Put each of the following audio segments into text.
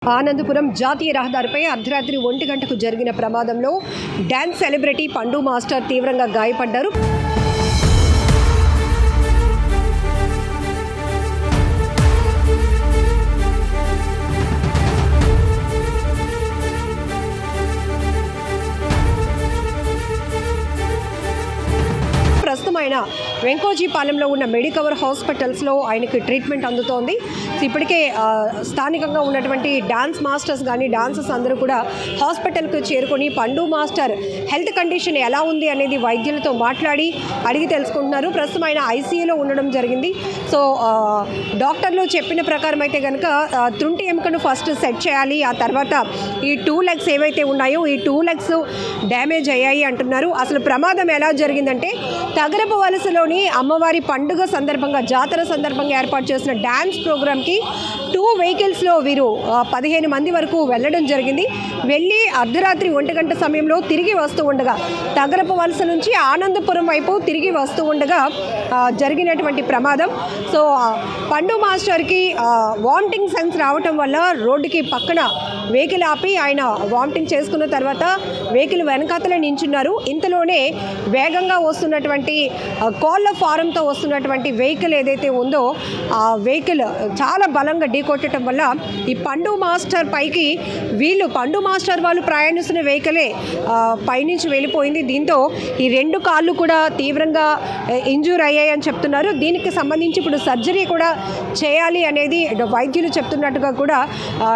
ఆనందపురం జాతీయ రహదారిపై అర్ధరాత్రి 1 గంటకు జరిగిన ప్రమాదంలో డాన్స్ సెలబ్రిటీ పండు మాస్టర్ తీవ్రంగా గాయపడ్డారు. ప్రస్తుతం ఆయన వెంకోజీపాలెంలో ఉన్న మెడికవర్ హాస్పిటల్స్లో ఆయనకి ట్రీట్మెంట్ అందుతోంది. ఇప్పటికే స్థానికంగా ఉన్నటువంటి డాన్స్ మాస్టర్స్ కానీ డాన్సర్స్ అందరూ కూడా హాస్పిటల్కి చేరుకొని పండు మాస్టర్ హెల్త్ కండిషన్ ఎలా ఉంది అనేది వైద్యులతో మాట్లాడి అడిగి తెలుసుకుంటున్నారు. ప్రస్తుతం ఆయన ఐసీయూలో ఉండడం జరిగింది. సో డాక్టర్లు చెప్పిన ప్రకారం అయితే కనుక తుంటి ఎముకను ఫస్ట్ సెట్ చేయాలి. ఆ తర్వాత ఈ 2 లెగ్స్ ఏవైతే ఉన్నాయో ఈ 2 లెగ్స్ డ్యామేజ్ అయ్యాయి అంటున్నారు. అసలు ప్రమాదం ఎలా జరిగిందంటే తగరపు వలసలోని అమ్మవారి పండుగ సందర్భంగా జాతర సందర్భంగా ఏర్పాటు చేసిన డ్యాన్స్ ప్రోగ్రామ్కి 2 వెహికల్స్లో వీరు 15 మంది వరకు వెళ్ళడం జరిగింది. వెళ్ళి అర్ధరాత్రి 1 గంట సమయంలో తిరిగి వస్తూ ఉండగా తగరపు వలస నుంచి ఆనందపురం వైపు తిరిగి వస్తూ ఉండగా జరిగినటువంటి ప్రమాదం. సో పండు మాస్టర్కి వామిటింగ్ సెన్స్ రావటం వల్ల రోడ్డుకి పక్కన వెహికల్ ఆపి ఆయన వామిటింగ్ చేసుకున్న తర్వాత వెహికల్ వెనకాతలే నించున్నారు. ఇంతలోనే వేగంగా వస్తున్నటువంటి కోళ్ళ ఫారంతో వస్తున్నటువంటి వెహికల్ ఏదైతే ఉందో ఆ వెహికల్ చాలా బలంగా ఢీకొట్టడం వల్ల ఈ పండు మాస్టర్ పైకి పండు మాస్టర్ వాళ్ళు ప్రయాణిస్తున్న వెహికలే పైనుంచి వెళ్ళిపోయింది. దీంతో ఈ 2 కాళ్ళు కూడా తీవ్రంగా ఇంజూర్ అయ్యాయని చెప్తున్నారు. దీనికి సంబంధించి ఇప్పుడు సర్జరీ కూడా చేయాలి అనేది వైద్యులు చెప్తున్నట్టుగా కూడా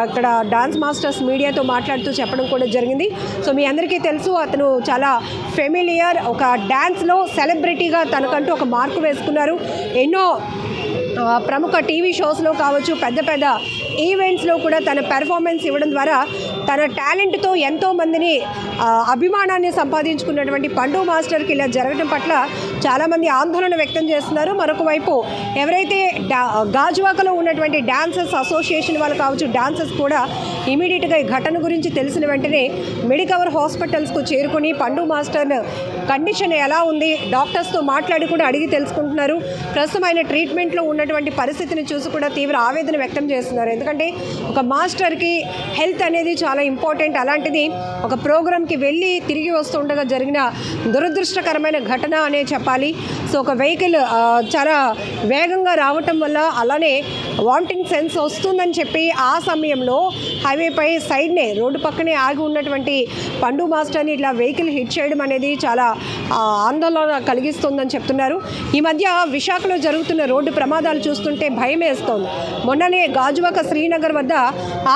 ఇక్కడ డాన్స్ మాస్టర్స్ మీడియాతో మాట్లాడుతూ చెప్పడం కూడా జరిగింది. సో మీ అందరికీ తెలుసు, అతను చాలా ఫెమిలియర్, ఒక డ్యాన్స్లో సెలబ్రిటీగా తనకంటూ ఒక మార్కు వేసుకున్నారు. ఎన్నో ప్రముఖ టీవీ షోస్లో కావచ్చు, పెద్ద పెద్ద ఈవెంట్స్లో కూడా తన పెర్ఫార్మెన్స్ ఇవ్వడం ద్వారా తన టాలెంట్తో ఎంతోమందిని అభిమానాన్ని సంపాదించుకున్నటువంటి పండు మాస్టర్కి ఇలా జరగడం పట్ల చాలామంది ఆందోళన వ్యక్తం చేస్తున్నారు. మరొక వైపు ఎవరైతే గాజువాకలో ఉన్నటువంటి డాన్సర్స్ అసోసియేషన్ వాళ్ళు కావచ్చు, డాన్సర్స్ కూడా ఇమీడియట్గా ఈ ఘటన గురించి తెలిసిన వెంటనే మెడికవర్ హాస్పిటల్స్కు చేరుకొని పండు మాస్టర్ కండిషన్ ఎలా ఉంది డాక్టర్స్తో మాట్లాడి కూడా అడిగి తెలుసుకుంటున్నారు. ప్రస్తుతం ఆయన ట్రీట్మెంట్లో ఉన్నటువంటి పరిస్థితిని చూసి కూడా తీవ్ర ఆవేదన వ్యక్తం చేస్తున్నారు. ఎందుకంటే ఒక మాస్టర్కి హెల్త్ అనేది చాలా ఇంపార్టెంట్. అలాంటిది ఒక ప్రోగ్రామ్కి వెళ్ళి తిరిగి వస్తుండగా జరిగిన దురదృష్టకరమైన ఘటన అనే చెప్పాలి. సో ఒక వెహికల్ చాలా వేగంగా రావటం వల్ల అలానే వామిటింగ్ సెన్స్ వస్తుందని చెప్పి ఆ సమయంలో హైవేపై సైడ్నే రోడ్డు పక్కనే ఆగి ఉన్నటువంటి పండు మాస్టర్ని ఇట్లా వెహికల్ హిట్ చేయడం అనేది చాలా ఆందోళన కలిగిస్తుందని చెప్తున్నారు. ఈ మధ్య విశాఖలో జరుగుతున్న రోడ్డు ప్రమాదాలు చూస్తుంటే భయం వేస్తోంది. మొన్ననే గాజువాక శ్రీనగర్ వద్ద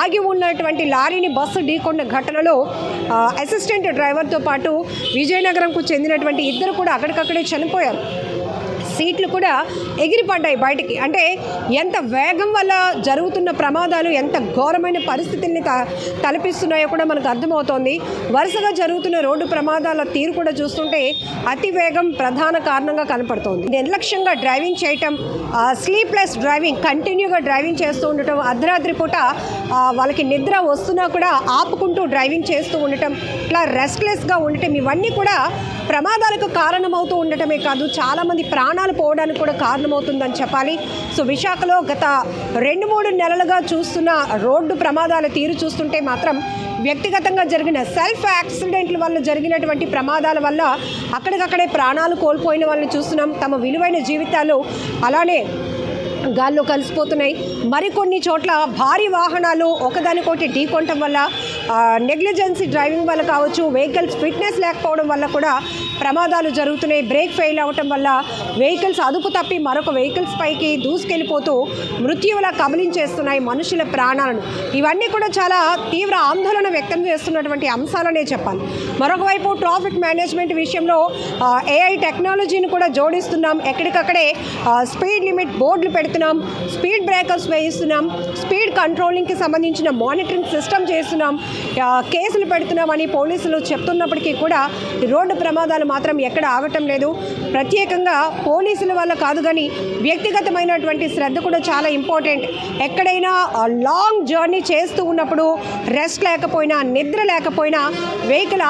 ఆగి ఉన్నటువంటి లారీని బస్సు ఢీకొన్న ఘటనలో అసిస్టెంట్ డ్రైవర్తో పాటు విజయనగరంకు చెందినటువంటి 2 కూడా అక్కడికక్కడే చనిపోయారు. సీట్లు కూడా ఎగిరిపడ్డాయి బయటికి. అంటే ఎంత వేగం వల్ల జరుగుతున్న ప్రమాదాలు ఎంత ఘోరమైన పరిస్థితుల్ని తలపిస్తున్నాయో కూడా మనకు అర్థమవుతోంది. వరుసగా జరుగుతున్న రోడ్డు ప్రమాదాల తీరు కూడా చూస్తుంటే అతి వేగం ప్రధాన కారణంగా కనపడుతోంది. నిర్లక్ష్యంగా డ్రైవింగ్ చేయటం, స్లీప్లెస్ డ్రైవింగ్, కంటిన్యూగా డ్రైవింగ్ చేస్తూ ఉండటం, అర్ధరాత్రి పూట వాళ్ళకి నిద్ర వస్తున్నా కూడా ఆపుకుంటూ డ్రైవింగ్ చేస్తూ ఉండటం, ఇట్లా రెస్ట్లెస్గా ఉండటం, ఇవన్నీ కూడా ప్రమాదాలకు కారణమవుతూ ఉండటమే కాదు చాలామంది ప్రాణాలు పోవడానికి కూడా కారణమవుతుందని చెప్పాలి. సో విశాఖలో గత 2-3 నెలలుగా చూస్తున్న రోడ్డు ప్రమాదాల తీరు చూస్తుంటే మాత్రం వ్యక్తిగతంగా జరిగిన సెల్ఫ్ యాక్సిడెంట్ల వల్ల జరిగినటువంటి ప్రమాదాల వల్ల అక్కడికక్కడే ప్రాణాలు కోల్పోయిన వాళ్ళని చూస్తున్నాం. తమ విలువైన జీవితాలు అలానే గాల్లో కలిసిపోతున్నాయి. మరికొన్ని చోట్ల భారీ వాహనాలు ఒకదానికొకటి ఢీకొనటం వల్ల నెగ్లిజెన్సీ డ్రైవింగ్ వల్ల కావచ్చు, వెహికల్స్ ఫిట్నెస్ లేకపోవడం వల్ల కూడా ప్రమాదాలు జరుగుతున్నాయి. బ్రేక్ ఫెయిల్ అవ్వటం వల్ల వెహికల్స్ అదుపు తప్పి మరొక వెహికల్స్ పైకి దూసుకెళ్ళిపోతూ మృత్యువులా కబలించేస్తున్నాయి మనుషుల ప్రాణాలను. ఇవన్నీ కూడా చాలా తీవ్ర ఆందోళన వ్యక్తం చేస్తున్నటువంటి అంశాలనే చెప్పాలి. మరొక వైపు ట్రాఫిక్ మేనేజ్మెంట్ విషయంలో AI టెక్నాలజీని కూడా జోడిస్తున్నాం. ఎక్కడికక్కడే స్పీడ్ లిమిట్ బోర్డులు పెడుతున్నాం, స్పీడ్ బ్రేకర్స్ వేయిస్తున్నాం, స్పీడ్ కంట్రోలింగ్కి సంబంధించిన మానిటరింగ్ సిస్టమ్ చేస్తున్నాం, కేసులు పెడుతున్నామని పోలీసులు చెప్తున్నప్పటికీ కూడా రోడ్డు ప్రమాదాలు మాత్రం ఎక్కడ ఆగటం లేదు. ప్రత్యేకంగా పోలీసుల వల్ల కాదు కానీ వ్యక్తిగతమైనటువంటి శ్రద్ధ కూడా చాలా ఇంపార్టెంట్. ఎక్కడైనా లాంగ్ జర్నీ చేస్తూ ఉన్నప్పుడు రెస్ట్ లేకపోయినా, నిద్ర లేకపోయినా వెహికల్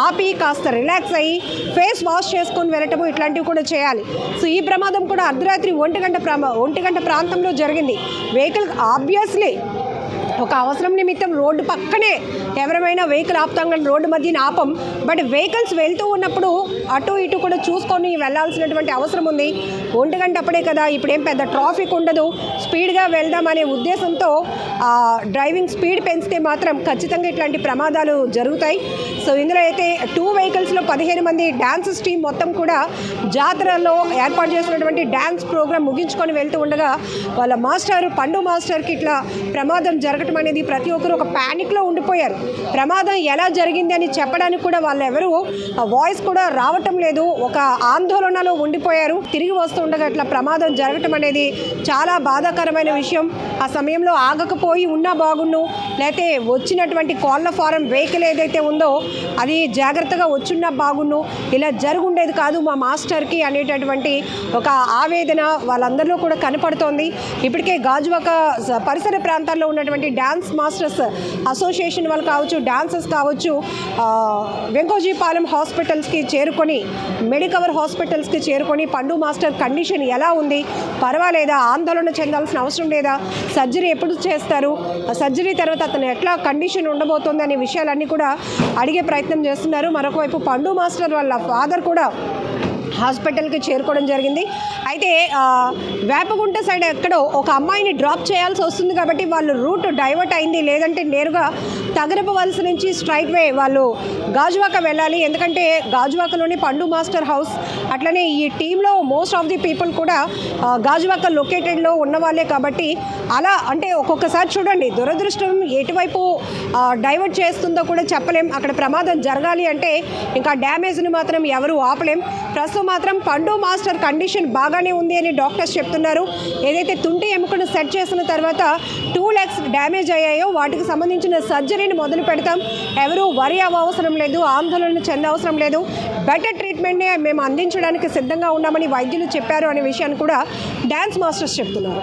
ఆపి కాస్త రిలాక్స్ అయ్యి ఫేస్ వాష్ చేసుకొని వెళ్ళటము ఇట్లాంటివి కూడా చేయాలి. సో ఈ ప్రమాదం కూడా అర్ధరాత్రి 1 గంట ప్రాంతంలో జరిగింది. వెహికల్ ఆబ్వియస్లీ ఒక అవసరం నిమిత్తం రోడ్డు పక్కనే ఎవరైనా వెహికల్ ఆపుతాం కానీ రోడ్డు మధ్యన ఆపం. బట్ వెహికల్స్ వెళ్తూ ఉన్నప్పుడు అటు ఇటు కూడా చూసుకొని వెళ్ళాల్సినటువంటి అవసరం ఉంది. 1 గంట అప్పుడే కదా, ఇప్పుడేం పెద్ద ట్రాఫిక్ ఉండదు, స్పీడ్గా వెళ్దామనే ఉద్దేశంతో డ్రైవింగ్ స్పీడ్ పెంచితే మాత్రం ఖచ్చితంగా ఇట్లాంటి ప్రమాదాలు జరుగుతాయి. సో ఇందులో అయితే 2 వెహికల్స్లో 15 మంది డ్యాన్సెస్ టీం మొత్తం కూడా జాతరలో ఏర్పాటు చేసినటువంటి డ్యాన్స్ ప్రోగ్రామ్ ముగించుకొని వెళ్తూ ఉండగా వాళ్ళ మాస్టర్ పండు మాస్టర్కి ఇట్లా ప్రమాదం జరగటం అనేది ప్రతి ఒక్కరు ఒక ప్యానిక్లో ఉండిపోయారు. ప్రమాదం ఎలా జరిగింది అని చెప్పడానికి కూడా వాళ్ళు ఎవరు వాయిస్ కూడా రావటం లేదు, ఒక ఆందోళనలో ఉండిపోయారు. తిరిగి వస్తుండగా ఇట్లా ప్రమాదం జరగటం అనేది చాలా బాధాకరమైన విషయం. ఆ సమయంలో ఆగకపోయి ఉన్నా బాగుండు, లేకపోతే వచ్చినటువంటి కోళ్ళ ఫారం వెహికల్ ఏదైతే ఉందో అది జాగ్రత్తగా వచ్చున్నా బాగుండు, ఇలా జరుగుండేది కాదు మా మాస్టర్కి అనేటటువంటి ఒక ఆవేదన వాళ్ళందరిలో కూడా కనపడుతోంది. ఇప్పటికే గాజువాక పరిసర ప్రాంతాల్లో ఉన్నటువంటి డ్యాన్స్ మాస్టర్స్ అసోసియేషన్ వాళ్ళు కావచ్చు, డాన్సర్స్ కావచ్చు, వెంకోజీపాలెం హాస్పిటల్స్కి చేరుకొని, మెడికవర్ హాస్పిటల్స్కి చేరుకొని పండు మాస్టర్ కండిషన్ ఎలా ఉంది, పర్వాలేదా, ఆందోళన చెందాల్సిన అవసరం లేదా, సర్జరీ ఎప్పుడు చేస్తారు, సర్జరీ తర్వాత అతను ఎట్లా కండిషన్ ఉండబోతోంది అనే విషయాలన్నీ కూడా అడిగే ప్రయత్నం చేస్తున్నారు. మరొక వైపు పండు మాస్టర్ వాళ్ళ ఫాదర్ కూడా హాస్పిటల్కి చేరుకోవడం జరిగింది. అయితే వేపగుంట సైడ్ ఎక్కడో ఒక అమ్మాయిని డ్రాప్ చేయాల్సి వస్తుంది కాబట్టి వాళ్ళు రూట్ డైవర్ట్ అయింది, లేదంటే నేరుగా తగరపవలస నుంచి స్ట్రైట్ వే వాళ్ళు గాజువాక వెళ్ళాలి. ఎందుకంటే గాజువాకలోని పండు మాస్టర్ హౌస్, అట్లనే ఈ టీంలో మోస్ట్ ఆఫ్ ది పీపుల్ కూడా గాజువాక లొకేటెడ్లో ఉన్నవాళ్ళే కాబట్టి అలా అంటే ఒక్కొక్కసారి చూడండి దురదృష్టం ఎటువైపు డైవర్ట్ చేస్తుందో కూడా చెప్పలేం. అక్కడ ప్రమాదం జరగాలి అంటే ఇంకా డ్యామేజ్ని మాత్రం ఎవరు ఆపలేం. ప్రస్తుతం మాత్రం పండు మాస్టర్ కండిషన్ బాగానే ఉంది అని డాక్టర్స్ చెప్తున్నారు. ఏదైతే తుంటి ఎముకను సెట్ చేసిన తర్వాత 2 legs డ్యామేజ్ అయ్యాయో వాటికి సంబంధించిన సర్జరీని మొదలు పెడతాం. ఎవరు వరి అవసరం లేదు, ఆందోళన చెందవసరం లేదు, బెటర్ ట్రీట్మెంట్ని మేము అందించడానికి సిద్ధంగా ఉన్నామని వైద్యులు చెప్పారు అనే విషయాన్ని కూడా డ్యాన్స్ మాస్టర్స్ చెప్తున్నారు.